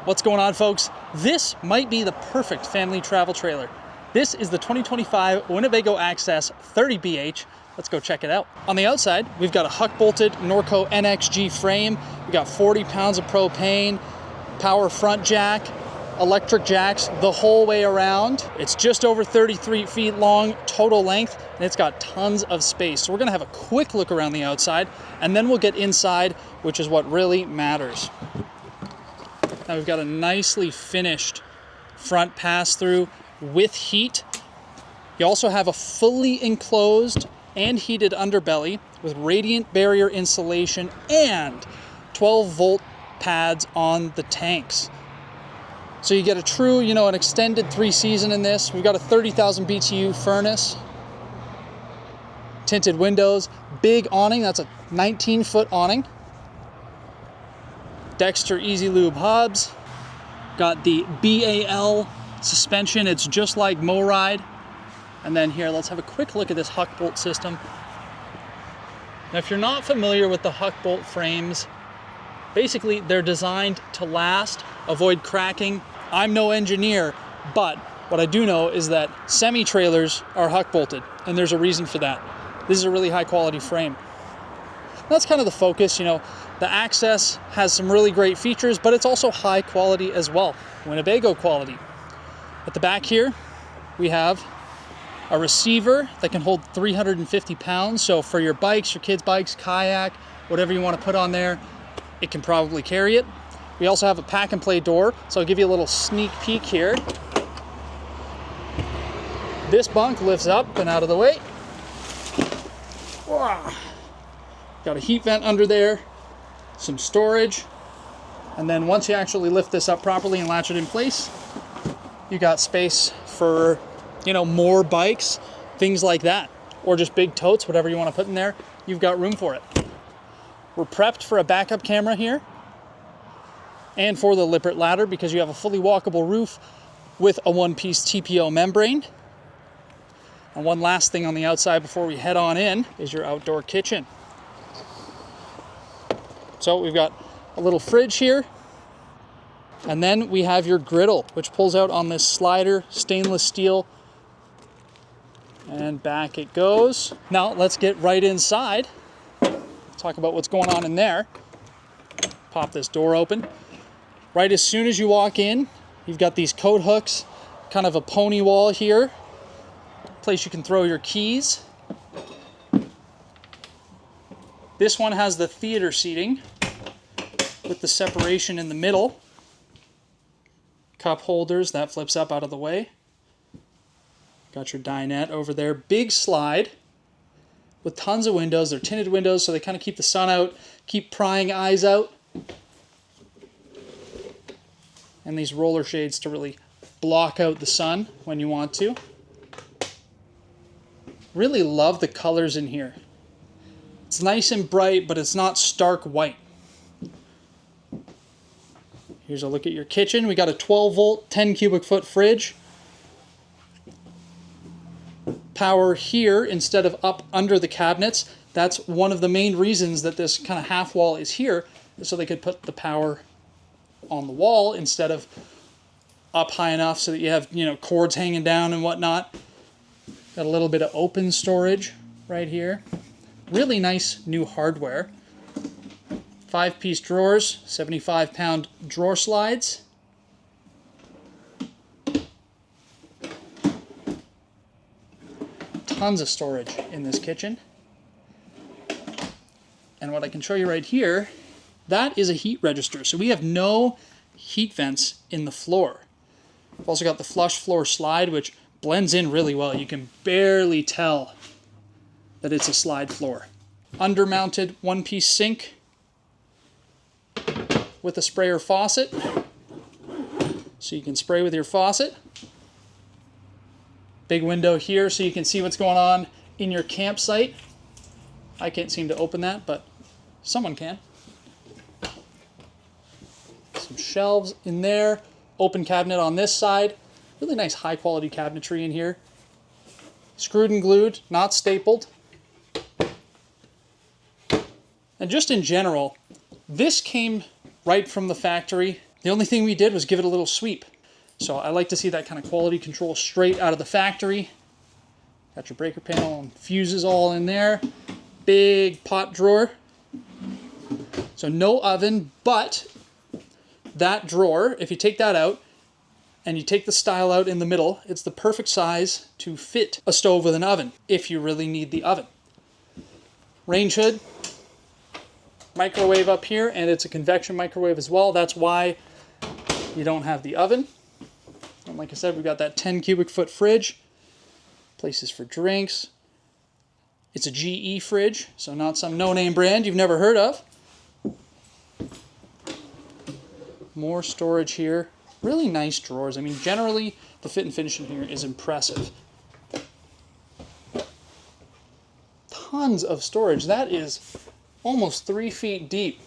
What's going on, folks? This might be the perfect family travel trailer. This is the 2025 Winnebago Access 30BH. Let's go check it out. On the outside, we've got a huck-bolted Norco NXG frame. We got 40 pounds of propane, power front jack, electric jacks the whole way around. It's just over 33 feet long total length, and it's got tons of space. So we're gonna have a quick look around the outside, and then we'll get inside, which is what really matters. Now we've got a nicely finished front pass-through with heat. You also have a fully enclosed and heated underbelly with radiant barrier insulation and 12-volt pads on the tanks. So you get a true, an extended 3-season in this. We've got a 30,000 BTU furnace, tinted windows, big awning. That's a 19-foot awning. Dexter Easy Lube hubs. Got the BAL suspension. It's just like MoRide. And then here, let's have a quick look at this huck bolt system. Now, if you're not familiar with the huck bolt frames, basically they're designed to last, avoid cracking. I'm no engineer, but what I do know is that semi-trailers are huck bolted, and there's a reason for that. This is a really high quality frame. That's kind of the focus, The Access has some really great features, but it's also high quality as well, Winnebago quality. At the back here, we have a receiver that can hold 350 pounds. So for your bikes, your kids' bikes, kayak, whatever you want to put on there, it can probably carry it. We also have a pack and play door, so I'll give you a little sneak peek here. This bunk lifts up and out of the way. Wow. Got a heat vent under there, some storage, and then once you actually lift this up properly and latch it in place, you got space for, more bikes, things like that, or just big totes, whatever you want to put in there, you've got room for it. We're prepped for a backup camera here and for the Lippert ladder because you have a fully walkable roof with a one-piece TPO membrane. And one last thing on the outside before we head on in is your outdoor kitchen. So we've got a little fridge here, and then we have your griddle, which pulls out on this slider, stainless steel, and back it goes. Now let's get right inside, talk about what's going on in there. Pop this door open. Right as soon as you walk in, you've got these coat hooks, kind of a pony wall here, place you can throw your keys. This one has the theater seating with the separation in the middle. Cup holders, that flips up out of the way. Got your dinette over there. Big slide with tons of windows. They're tinted windows, so they kind of keep the sun out, keep prying eyes out. And these roller shades to really block out the sun when you want to. Really love the colors in here. It's nice and bright, but it's not stark white. Here's a look at your kitchen. We got a 12-volt, 10 cubic foot fridge. Power here instead of up under the cabinets. That's one of the main reasons that this kind of half wall is here, so they could put the power on the wall instead of up high enough so that you have, cords hanging down and whatnot. Got a little bit of open storage right here. Really nice new hardware. 5-piece drawers, 75-pound drawer slides. Tons of storage in this kitchen. And what I can show you right here, that is a heat register. So we have no heat vents in the floor. We've also got the flush floor slide, which blends in really well. You can barely tell that it's a slide floor. Undermounted one-piece sink with a sprayer faucet, so you can spray with your faucet. Big window here so you can see what's going on in your campsite. I can't seem to open that, but someone can. Some shelves in there, open cabinet on this side. Really nice high quality cabinetry in here. Screwed and glued, not stapled. And just in general, this came right from the factory. The only thing we did was give it a little sweep. So I like to see that kind of quality control straight out of the factory. Got your breaker panel and fuses all in there. Big pot drawer. So no oven, but that drawer, if you take that out and you take the stile out in the middle, it's the perfect size to fit a stove with an oven, if you really need the oven. Range hood, microwave up here, and it's a convection microwave as well. That's why you don't have the oven. And like I said, we've got that 10 cubic foot fridge, places for drinks. It's a GE fridge, so not some no-name brand you've never heard of. More storage here. Really nice drawers. I mean, generally, the fit and finish in here is impressive. Tons of storage. That is almost 3 feet deep.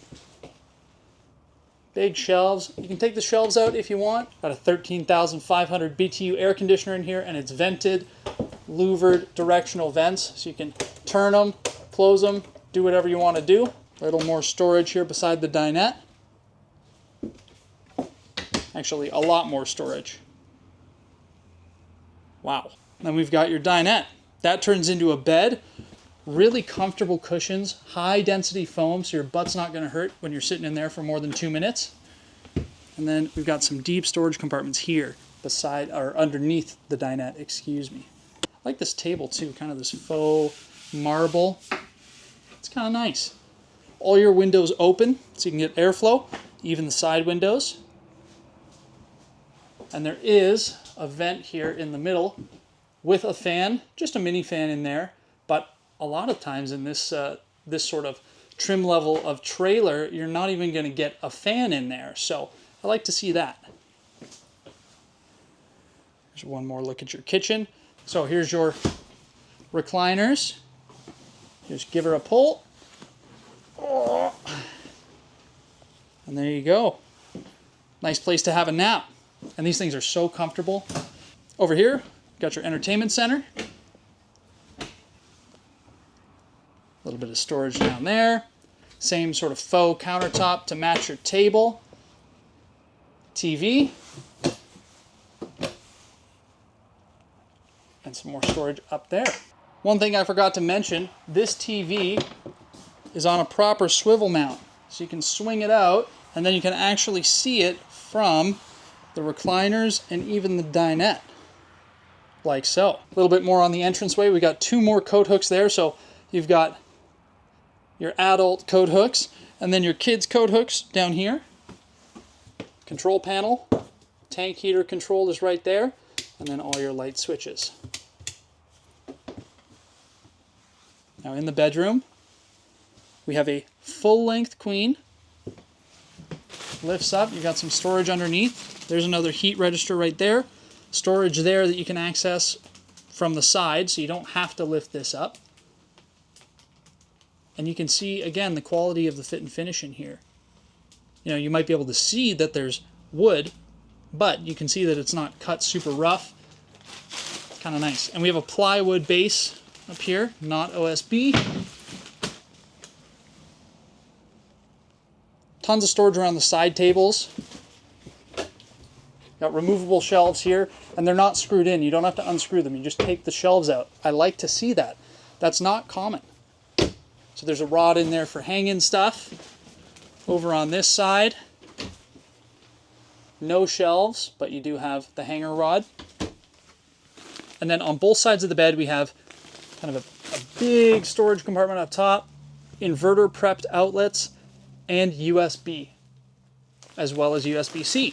Big shelves. You can take the shelves out if you want. Got a 13,500 BTU air conditioner in here, and it's vented, louvered directional vents, so you can turn them, close them, do whatever you want to do. A little more storage here beside the dinette. Actually, a lot more storage. Wow. Then we've got your dinette. That turns into a bed. Really comfortable cushions, high density foam, so your butt's not going to hurt when you're sitting in there for more than 2 minutes. And then we've got some deep storage compartments here beside or underneath the dinette, excuse me. I like this table too, kind of this faux marble. It's kind of nice. All your windows open so you can get airflow, even the side windows. And there is a vent here in the middle with a fan, just a mini fan in there, but a lot of times in this this sort of trim level of trailer, you're not even going to get a fan in there. So I like to see that. Here's one more look at your kitchen. So here's your recliners. Just give her a pull. Oh. And there you go. Nice place to have a nap. And these things are so comfortable. Over here, got your entertainment center. A little bit of storage down there. Same sort of faux countertop to match your table. TV. And some more storage up there. One thing I forgot to mention, this TV is on a proper swivel mount. So you can swing it out and then you can actually see it from the recliners and even the dinette. Like so. A little bit more on the entranceway. We got 2 more coat hooks there. So you've got your adult coat hooks, and then your kids' coat hooks down here. Control panel, tank heater control is right there, and then all your light switches. Now in the bedroom, we have a full-length queen. Lifts up, you've got some storage underneath. There's another heat register right there. Storage there that you can access from the side, so you don't have to lift this up. And you can see, again, the quality of the fit and finish in here. You know, you might be able to see that there's wood, but you can see that it's not cut super rough. It's kind of nice. And we have a plywood base up here, not OSB. Tons of storage around the side tables. Got removable shelves here, and they're not screwed in. You don't have to unscrew them. You just take the shelves out. I like to see that. That's not common. So there's a rod in there for hanging stuff. Over on this side, no shelves, but you do have the hanger rod. And then on both sides of the bed, we have kind of a big storage compartment up top, inverter prepped outlets, and USB, as well as USB-C.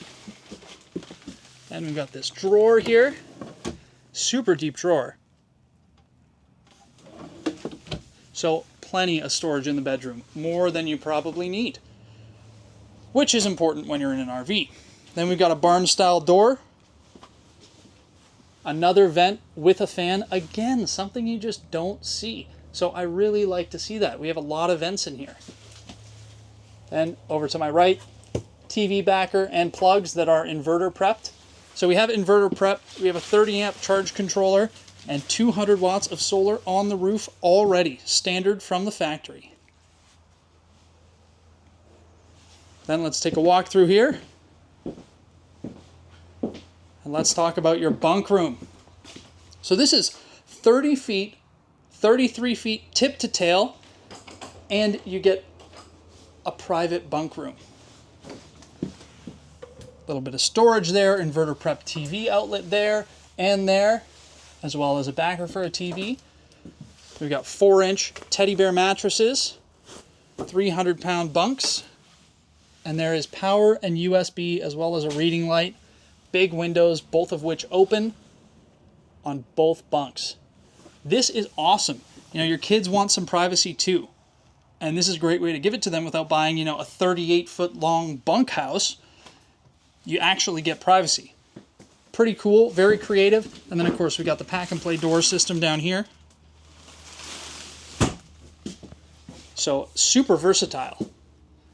And we've got this drawer here, super deep drawer. So plenty of storage in the bedroom, more than you probably need, which is important when you're in an RV. Then we've got a barn-style door, another vent with a fan, again, something you just don't see. So I really like to see that. We have a lot of vents in here. Then over to my right, TV backer and plugs that are inverter prepped. So we have inverter prep, we have a 30 amp charge controller, and 200 watts of solar on the roof already, standard from the factory. Then let's take a walk through here. And let's talk about your bunk room. So this is 30 feet, 33 feet tip to tail, and you get a private bunk room. A little bit of storage there, inverter prep TV outlet there and there, as well as a backer for a TV. We've got 4-inch teddy bear mattresses, 300-pound bunks, and there is power and USB as well as a reading light, big windows, both of which open on both bunks. This is awesome. You know, your kids want some privacy too. And this is a great way to give it to them without buying, you know, a 38-foot long bunkhouse. You actually get privacy. Pretty cool, very creative. And then of course we got the pack and play door system down here. So super versatile.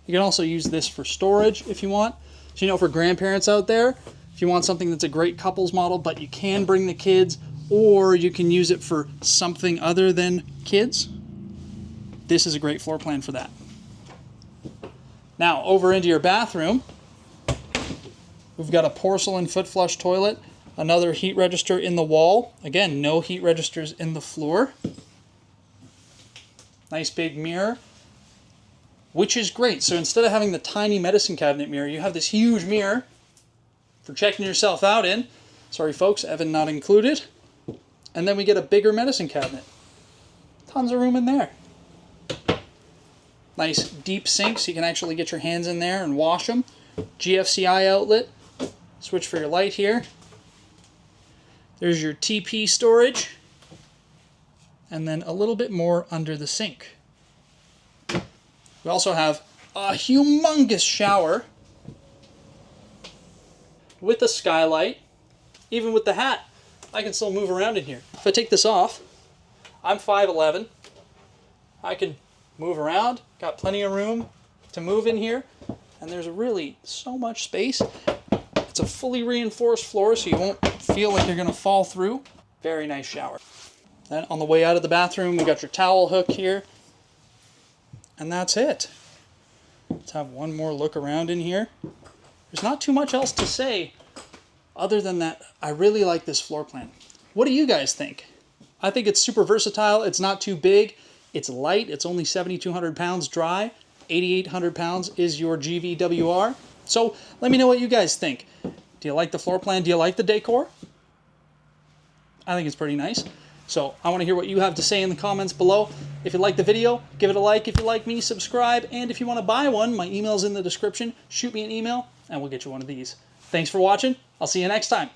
You can also use this for storage if you want. So, you know, for grandparents out there, if you want something that's a great couples model, but you can bring the kids, or you can use it for something other than kids, this is a great floor plan for that. Now, over into your bathroom, we've got a porcelain foot flush toilet, another heat register in the wall. Again, no heat registers in the floor. Nice big mirror, which is great. So instead of having the tiny medicine cabinet mirror, you have this huge mirror for checking yourself out in. Sorry folks, Evan not included. And then we get a bigger medicine cabinet. Tons of room in there. Nice deep sink so you can actually get your hands in there and wash them. GFCI outlet. Switch for your light here. There's your TP storage. And then a little bit more under the sink. We also have a humongous shower with a skylight. Even with the hat, I can still move around in here. If I take this off, I'm 5'11". I can move around, got plenty of room to move in here, and there's really so much space. It's a fully reinforced floor, so you won't feel like you're gonna fall through. Very nice shower. Then on the way out of the bathroom, we got your towel hook here. And that's it. Let's have one more look around in here. There's not too much else to say other than that I really like this floor plan. What do you guys think? I think it's super versatile. It's not too big. It's light. It's only 7,200 pounds dry. 8,800 pounds is your GVWR. So let me know what you guys think. Do you like the floor plan? Do you like the decor? I think it's pretty nice. So I want to hear what you have to say in the comments below. If you like the video, give it a like. If you like me, subscribe. And if you want to buy one, my email's in the description. Shoot me an email and we'll get you one of these. Thanks for watching. I'll see you next time.